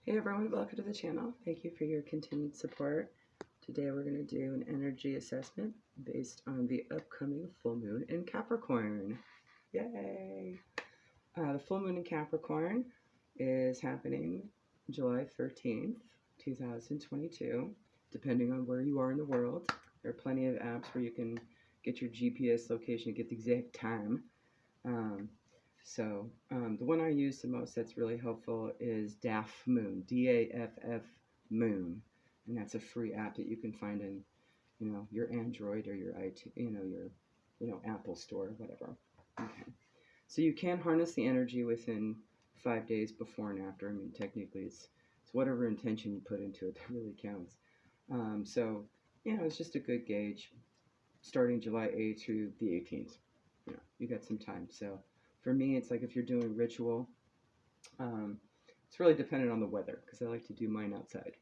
Hey everyone, welcome to the channel. Thank you for your continued support. Today we're going to do an energy assessment based on the upcoming full moon in Capricorn. Yay! The full moon in Capricorn is happening July 13th, 2022, depending on where you are in the world. There are plenty of apps where you can get your GPS location and get the exact time. The one I use the most that's really helpful is DAF Moon, D-A-F-F Moon, and that's a free app that you can find in, your Android or your your Apple Store, whatever. Okay, so you can harness the energy within 5 days before and after. I mean, technically, it's whatever intention you put into it that really counts. It's just a good gauge, starting July 8th through the 18th. You got some time, so. For me, it's like if you're doing ritual, it's really dependent on the weather because I like to do mine outside.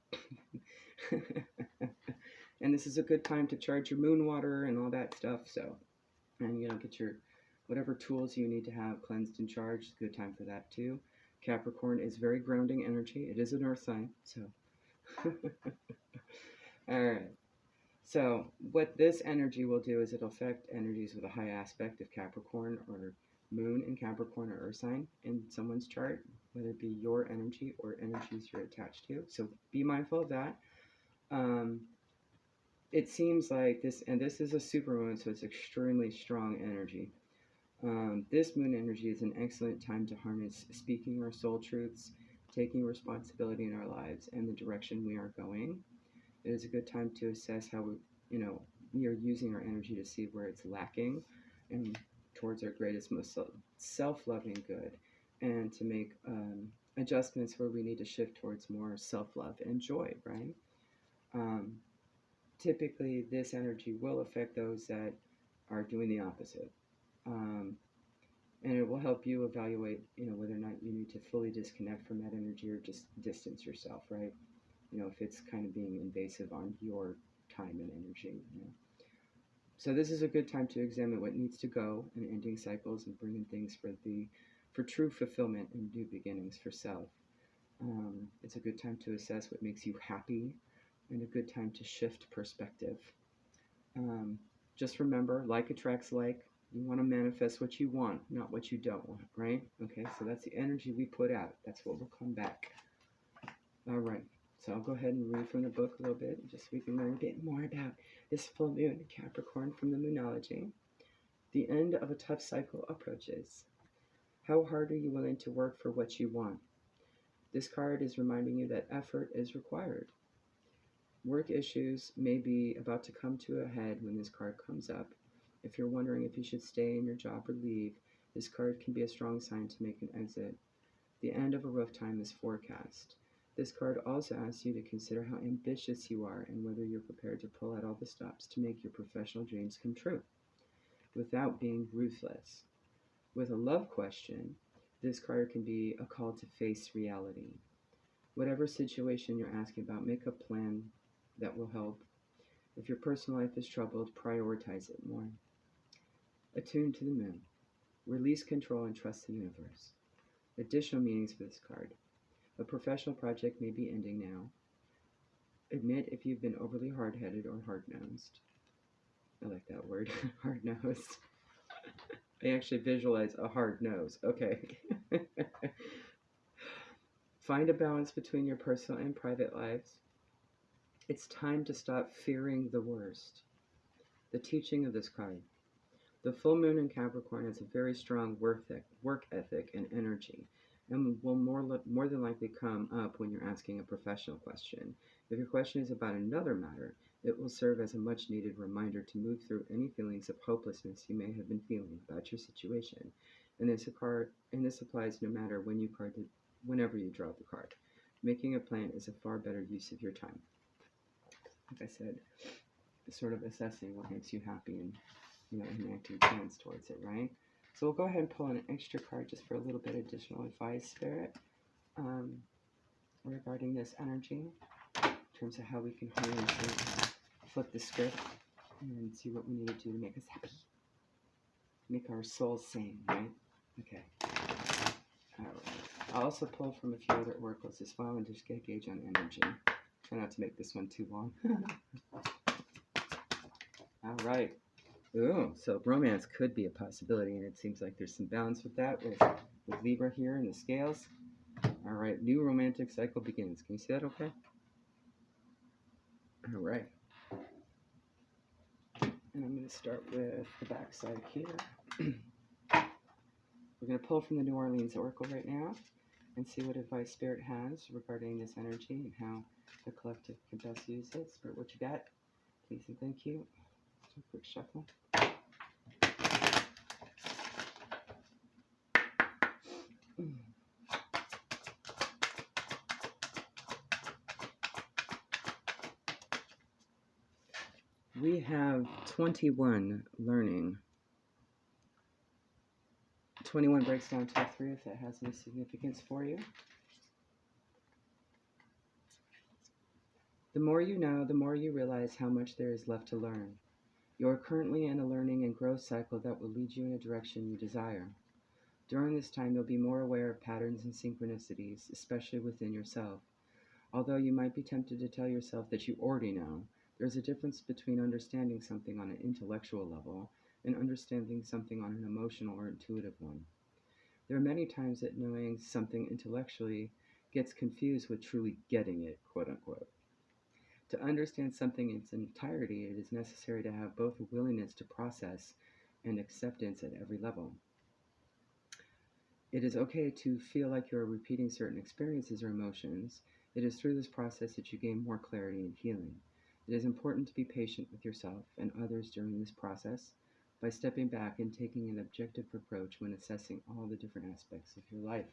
And this is a good time to charge your moon water and all that stuff. And get your whatever tools you need to have cleansed and charged. It's a good time for that too. Capricorn is very grounding energy. It is an earth sign, so. All right. So what this energy will do is it'll affect energies with a high aspect of Capricorn or Moon in Capricorn or Earth sign in someone's chart, whether it be your energy or energies you're attached to. So be mindful of that. It seems like this, and this is a supermoon, so it's extremely strong energy. This moon energy is an excellent time to harness speaking our soul truths, taking responsibility in our lives and the direction we are going. It is a good time to assess how we are using our energy to see where it's lacking and towards our greatest, most self-loving good, and to make adjustments where we need to shift towards more self-love and joy, right? Typically, this energy will affect those that are doing the opposite. And it will help you evaluate, whether or not you need to fully disconnect from that energy or just distance yourself, right? If it's kind of being invasive on your time and energy, So this is a good time to examine what needs to go and ending cycles and bringing things for true fulfillment and new beginnings for self. It's a good time to assess what makes you happy and a good time to shift perspective. Just remember, like attracts like. You want to manifest what you want, not what you don't want, right? Okay, so that's the energy we put out. That's what will come back. All right. So I'll go ahead and read from the book a little bit, just so we can learn a bit more about this full moon in Capricorn from the Moonlogy. The end of a tough cycle approaches. How hard are you willing to work for what you want? This card is reminding you that effort is required. Work issues may be about to come to a head when this card comes up. If you're wondering if you should stay in your job or leave, this card can be a strong sign to make an exit. The end of a rough time is forecast. This card also asks you to consider how ambitious you are and whether you're prepared to pull out all the stops to make your professional dreams come true, without being ruthless. With a love question, this card can be a call to face reality. Whatever situation you're asking about, make a plan that will help. If your personal life is troubled, prioritize it more. Attune to the moon. Release control and trust the universe. Additional meanings for this card. A professional project may be ending now. Admit if you've been overly hard-headed or hard-nosed. I like that word, hard-nosed. I actually visualize a hard nose. Okay. Find a balance between your personal and private lives. It's time to stop fearing the worst. The teaching of this card. The full moon in Capricorn has a very strong work ethic and energy, and will more than likely come up when you're asking a professional question. If your question is about another matter, it will serve as a much-needed reminder to move through any feelings of hopelessness you may have been feeling about your situation. And this applies no matter whenever you draw the card. Making a plan is a far better use of your time. Like I said, sort of assessing what makes you happy and enacting plans towards it, right? So we'll go ahead and pull an extra card just for a little bit additional advice, Spirit, regarding this energy, in terms of how we can harness it, flip the script, and see what we need to do to make us happy. Make our souls sing, right? Okay. All right. I'll also pull from a few other oracles as well and just get a gauge on energy. Try not to make this one too long. All right. Ooh, so romance could be a possibility, and it seems like there's some balance with that with Libra here in the scales. All right, new romantic cycle begins. Can you see that okay? All right. And I'm going to start with the back side here. We're going to pull from the New Orleans Oracle right now and see what advice Spirit has regarding this energy and how the collective can best use it. Spirit, what you got? Please and thank you. So quick shuffle. We have 21 learning. 21 breaks down to 3 if that has any significance for you. The more you know, the more you realize how much there is left to learn. You are currently in a learning and growth cycle that will lead you in a direction you desire. During this time, you'll be more aware of patterns and synchronicities, especially within yourself. Although you might be tempted to tell yourself that you already know, there's a difference between understanding something on an intellectual level and understanding something on an emotional or intuitive one. There are many times that knowing something intellectually gets confused with truly getting it, quote unquote. To understand something in its entirety, it is necessary to have both a willingness to process and acceptance at every level. It is okay to feel like you are repeating certain experiences or emotions. It is through this process that you gain more clarity and healing. It is important to be patient with yourself and others during this process by stepping back and taking an objective approach when assessing all the different aspects of your life.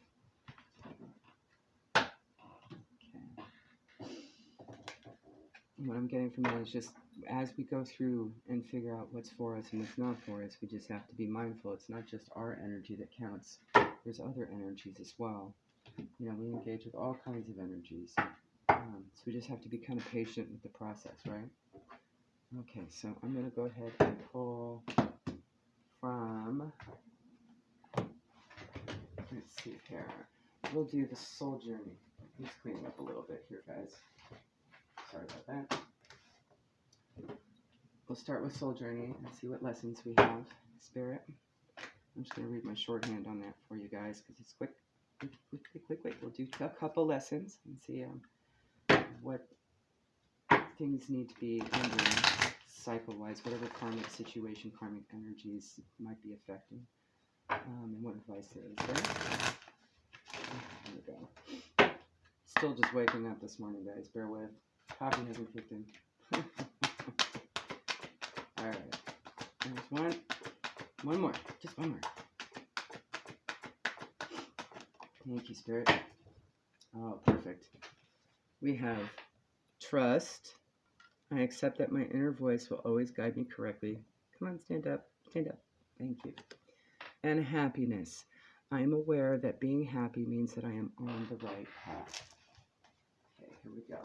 Okay. And what I'm getting from that is just as we go through and figure out what's for us and what's not for us, we just have to be mindful. It's not just our energy that counts. There's other energies as well. You know, we engage with all kinds of energies. So we just have to be kind of patient with the process, right? Okay, so I'm going to go ahead and pull from, let's see here. We'll do the soul journey. Let's clean it up a little bit here, guys. Sorry about that. We'll start with soul journey and see what lessons we have. Spirit. I'm just going to read my shorthand on that for you guys because it's quick. We'll do a couple lessons and see what things need to be ending cycle-wise, whatever karmic situation, karmic energies might be affecting, and what advice there is, right? There we go. Still just waking up this morning, guys. Bear with. Coffee hasn't kicked in. All right. There's one. One more. Just one more. Thank you, Spirit. Oh, perfect. We have trust. I accept that my inner voice will always guide me correctly. Come on, stand up. Stand up. Thank you. And happiness. I am aware that being happy means that I am on the right path. Okay, here we go.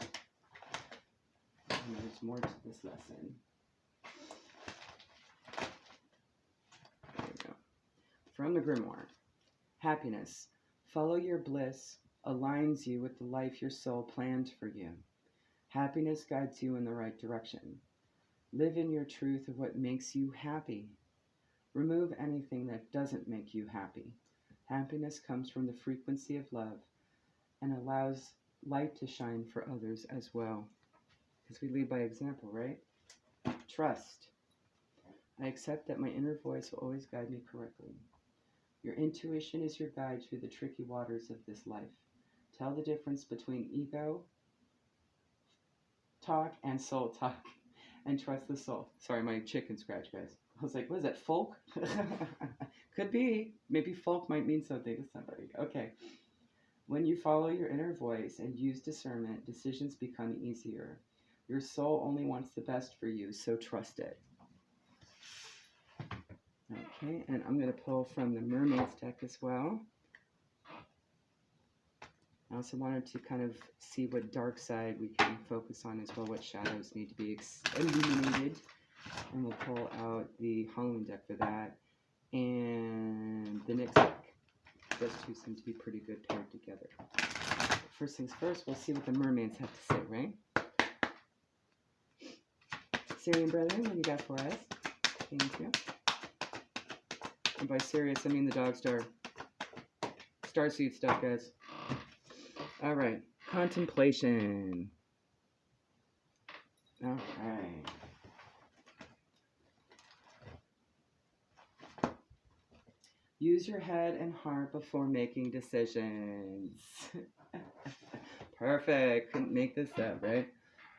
And there's more to this lesson. There we go. From the Grimoire. Happiness. Follow your bliss aligns you with the life your soul planned for you. Happiness guides you in the right direction. Live in your truth of what makes you happy. Remove anything that doesn't make you happy. Happiness comes from the frequency of love and allows light to shine for others as well. Because we lead by example, right? Trust. I accept that my inner voice will always guide me correctly. Your intuition is your guide through the tricky waters of this life. Tell the difference between ego talk and soul talk, and trust the soul. Sorry, my chicken scratch, guys. I was like, what is that, folk? Could be. Maybe folk might mean something to somebody. Okay. When you follow your inner voice and use discernment, decisions become easier. Your soul only wants the best for you, so trust it. Okay, and I'm going to pull from the Mermaids deck as well. I also wanted to kind of see what dark side we can focus on as well, what shadows need to be illuminated. And we'll pull out the Halloween deck for that. And the next deck those two seem to be pretty good paired together. First things first, we'll see what the mermaids have to say, right? Syrian brethren, what do you got for us? Thank you. And by serious, I mean the dog starsuit stuff, guys. All right, contemplation. All right. Use your head and heart before making decisions. Perfect. Couldn't make this up, right?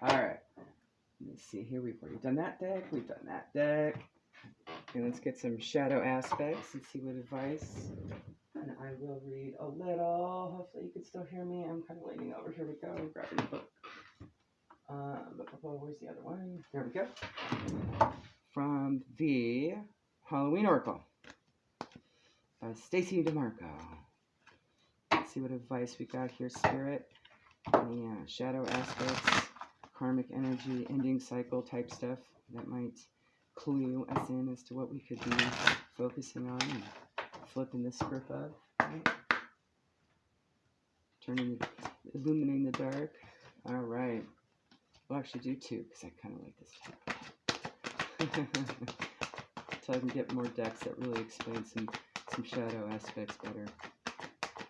All right. Let's see. Here we've already done that deck. We've done that deck. And let's get some shadow aspects and see what advice. And I will read a little. Hopefully you can still hear me. I'm kind of leaning over. Here we go. Grabbing the book. Where's the other one? There we go. From the Halloween Oracle by Stacey DeMarco. Let's see what advice we got here, Spirit. Any shadow aspects, karmic energy, ending cycle type stuff that might clue us in as to what we could be focusing on and flipping the script of, right? Illuminating the dark. All right. We'll actually do two because I kind of like this type. So I can get more decks that really explain some shadow aspects better.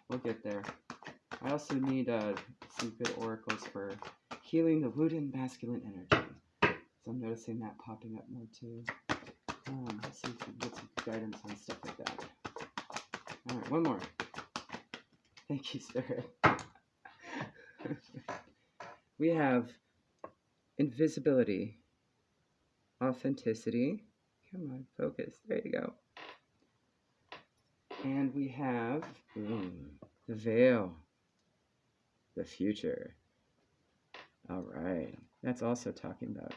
We'll get there. I also need some good oracles for healing the wounded masculine energy. So I'm noticing that popping up more too. Let's see if we can get some guidance on stuff like that. All right, one more. Thank you, Spirit. We have invisibility, authenticity. Come on, focus. There you go. And we have the veil, the future. All right. That's also talking about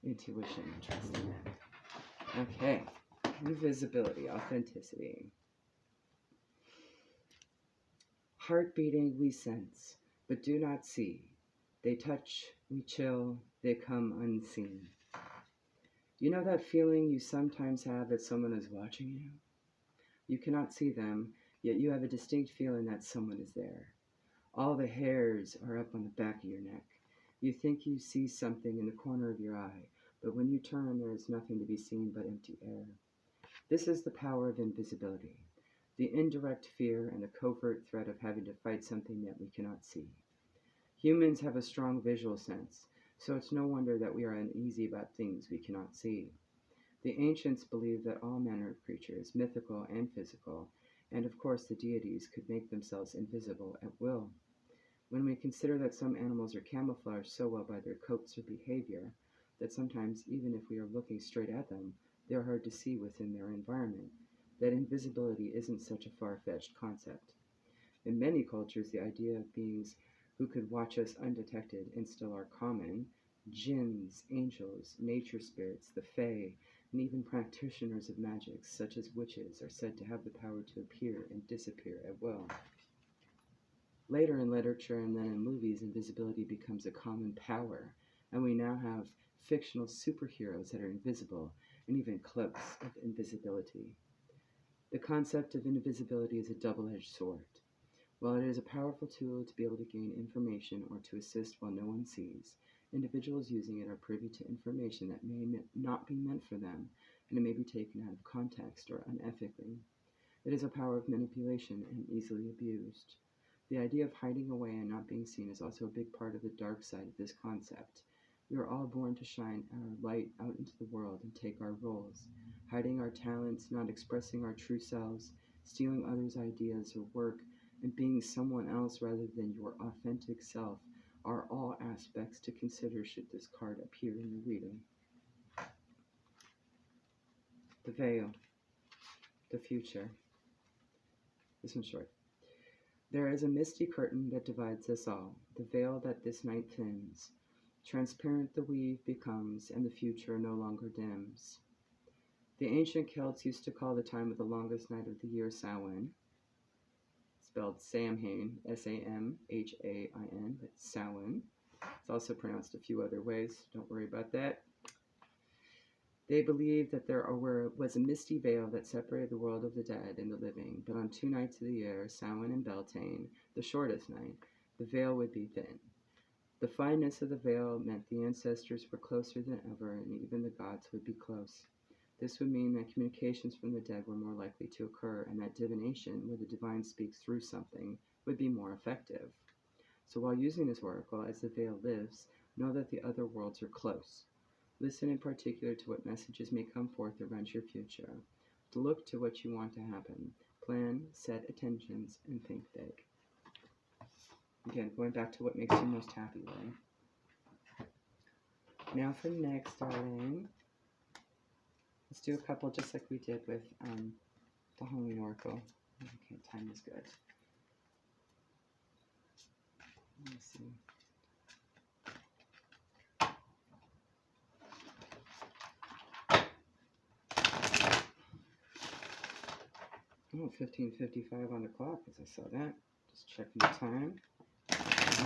intuition and trusting it. Okay. Invisibility, authenticity. Heart beating we sense, but do not see. They touch, we chill, they come unseen. You know that feeling you sometimes have that someone is watching you? You cannot see them, yet you have a distinct feeling that someone is there. All the hairs are up on the back of your neck. You think you see something in the corner of your eye, but when you turn, there is nothing to be seen but empty air. This is the power of invisibility, the indirect fear and the covert threat of having to fight something that we cannot see. Humans have a strong visual sense, so it's no wonder that we are uneasy about things we cannot see. The ancients believed that all manner of creatures, mythical and physical, and of course the deities, could make themselves invisible at will. When we consider that some animals are camouflaged so well by their coats or behavior that sometimes, even if we are looking straight at them, they are hard to see within their environment, that invisibility isn't such a far-fetched concept. In many cultures, the idea of beings who could watch us undetected and still are common. Jinns, angels, nature spirits, the fae, and even practitioners of magic, such as witches, are said to have the power to appear and disappear at will. Later in literature and then in movies, invisibility becomes a common power, and we now have fictional superheroes that are invisible, and even cloaks of invisibility. The concept of invisibility is a double-edged sword. While it is a powerful tool to be able to gain information or to assist while no one sees, individuals using it are privy to information that may not be meant for them, and it may be taken out of context or unethically. It is a power of manipulation and easily abused. The idea of hiding away and not being seen is also a big part of the dark side of this concept. We are all born to shine our light out into the world and take our roles. Hiding our talents, not expressing our true selves, stealing others' ideas or work, and being someone else rather than your authentic self are all aspects to consider should this card appear in your reading. The veil, the future. This one's short. There is a misty curtain that divides us all, the veil that this night thins. Transparent the weave becomes, and the future no longer dims. The ancient Celts used to call the time of the longest night of the year Samhain, spelled Samhain, S-A-M-H-A-I-N, but Samhain. It's also pronounced a few other ways. Don't worry about that. They believed that was a misty veil that separated the world of the dead and the living, but on 2 nights of the year, Samhain and Beltane, the shortest night, the veil would be thin. The fineness of the veil meant the ancestors were closer than ever, and even the gods would be close. This would mean that communications from the dead were more likely to occur, and that divination, where the divine speaks through something, would be more effective. So while using this oracle, as the veil lives, know that the other worlds are close. Listen in particular to what messages may come forth around your future. To look to what you want to happen. Plan, set intentions, and think big. Again, going back to what makes you most happy, right? Now for next, darling. Let's do a couple just like we did with the Halloween Oracle. Okay, time is good. Let me see. Oh, 15:55 on the clock, as I saw that. Just checking the time.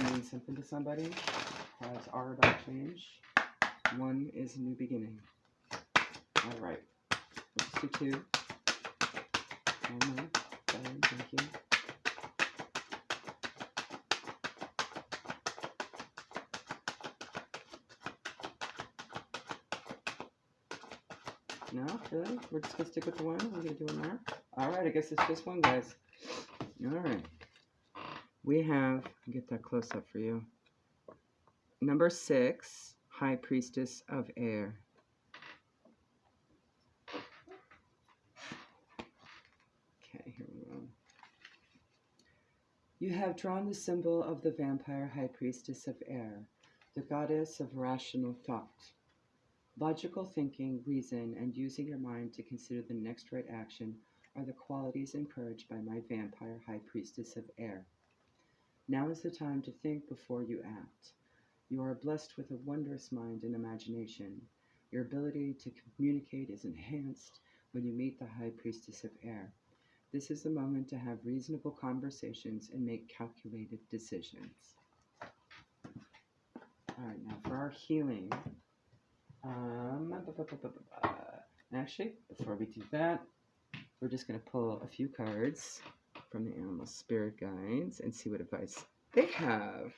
Meaning something to somebody. Cards are about change. One is a new beginning. All right. Let's do 2. One more. Thank you. No, really? We're just gonna stick with the one? We're gonna do one more? Alright, I guess it's just one, guys. Alright. We have, I'll get that close up for you. Number 6, High Priestess of Air. Okay, here we go. You have drawn the symbol of the vampire High Priestess of Air, the goddess of rational thought. Logical thinking, reason, and using your mind to consider the next right action are the qualities encouraged by my vampire High Priestess of Air. Now is the time to think before you act. You are blessed with a wondrous mind and imagination. Your ability to communicate is enhanced when you meet the High Priestess of Air. This is the moment to have reasonable conversations and make calculated decisions. Alright, now for our healing. Actually, before we do that, we're just going to pull a few cards from the animal spirit guides and see what advice they have.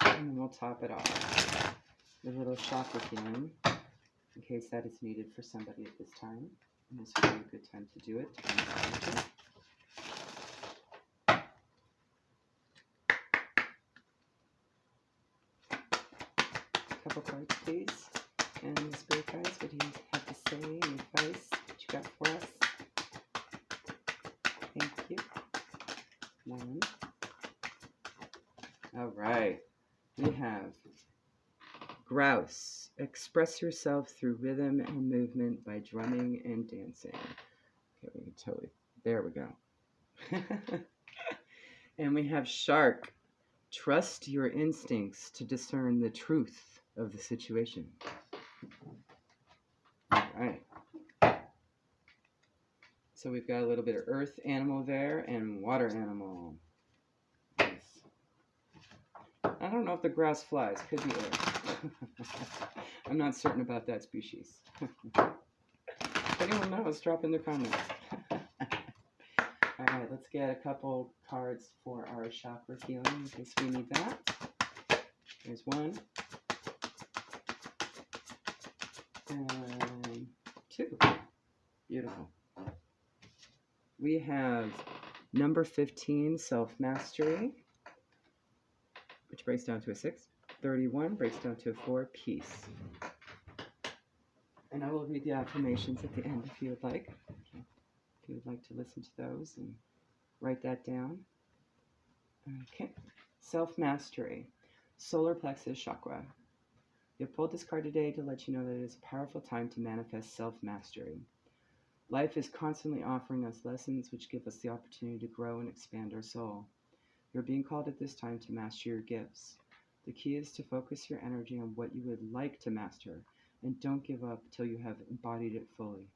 And then we'll top it off with a little chakra healing, in case that is needed for somebody at this time. And this would be a good time to do it. Couple cards, please. And the spirit guides, what do you have to say? Any advice that you got for us? Thank you. 1. All right. We have grouse. Express yourself through rhythm and movement by drumming and dancing. Okay, we can totally. There we go. And we have shark. Trust your instincts to discern the truth of the situation. All right. So we've got a little bit of earth animal there and water animal. Nice. I don't know if the grouse flies. Could be air. I'm not certain about that species. If anyone knows, drop in the comments. All right, let's get a couple cards for our chakra healing in case we need that. There's 1. And 2. Beautiful. We have number 15, self-mastery, which breaks down to a 6. 31 breaks down to a 4, peace. And I will read the affirmations at the end if you would like. If you would like to listen to those and write that down. Okay. Self-mastery. Solar plexus chakra. You pulled this card today to let you know that it is a powerful time to manifest self-mastery. Life is constantly offering us lessons which give us the opportunity to grow and expand our soul. You're being called at this time to master your gifts. The key is to focus your energy on what you would like to master, and don't give up till you have embodied it fully.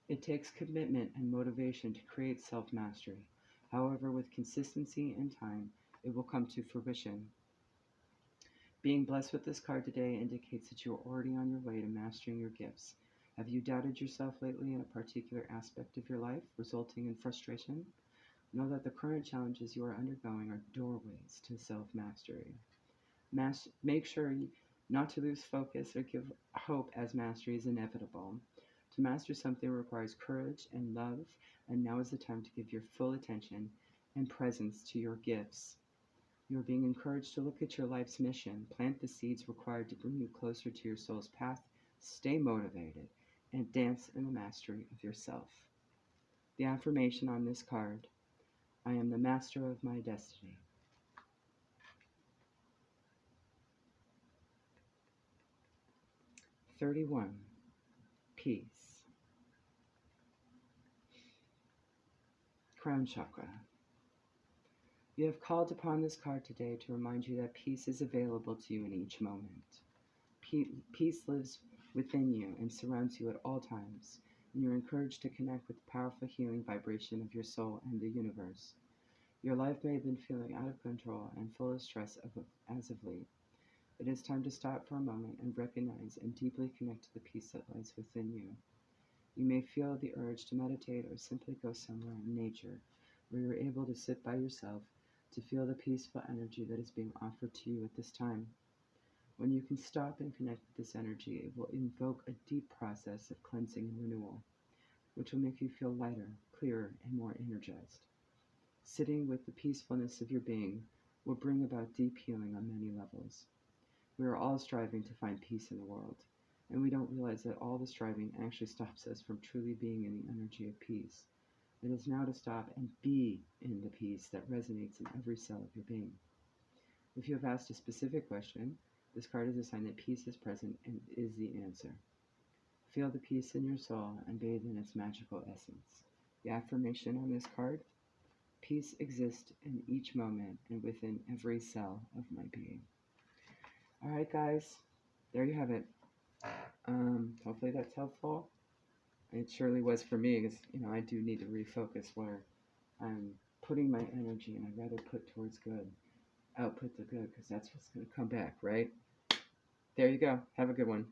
It takes commitment and motivation to create self-mastery. However, with consistency and time, it will come to fruition. Being blessed with this card today indicates that you are already on your way to mastering your gifts. Have you doubted yourself lately in a particular aspect of your life, resulting in frustration? Know that the current challenges you are undergoing are doorways to self-mastery. Make sure not to lose focus or give hope, as mastery is inevitable. To master something requires courage and love, and now is the time to give your full attention and presence to your gifts. You are being encouraged to look at your life's mission, plant the seeds required to bring you closer to your soul's path, stay motivated, and dance in the mastery of yourself. The affirmation on this card: I am the master of my destiny. (31) Peace. Crown Chakra. You have called upon this card today to remind you that peace is available to you in each moment. Peace lives within you and surrounds you at all times, and you're encouraged to connect with the powerful healing vibration of your soul and the universe. Your life may have been feeling out of control and full of stress as of late. It is time to stop for a moment and recognize and deeply connect to the peace that lies within you. You may feel the urge to meditate or simply go somewhere in nature where you're able to sit by yourself to feel the peaceful energy that is being offered to you at this time. When you can stop and connect with this energy, it will invoke a deep process of cleansing and renewal, which will make you feel lighter, clearer, and more energized. Sitting with the peacefulness of your being will bring about deep healing on many levels. We are all striving to find peace in the world, and we don't realize that all the striving actually stops us from truly being in the energy of peace. It is now to stop and be in the peace that resonates in every cell of your being. If you have asked a specific question, this card is a sign that peace is present and is the answer. Feel the peace in your soul and bathe in its magical essence. The affirmation on this card: peace exists in each moment and within every cell of my being. Alright guys, there you have it. Hopefully that's helpful. It surely was for me, because I do need to refocus where I'm putting my energy, and I'd rather put towards good, output the good, because that's what's going to come back, right? There you go. Have a good one.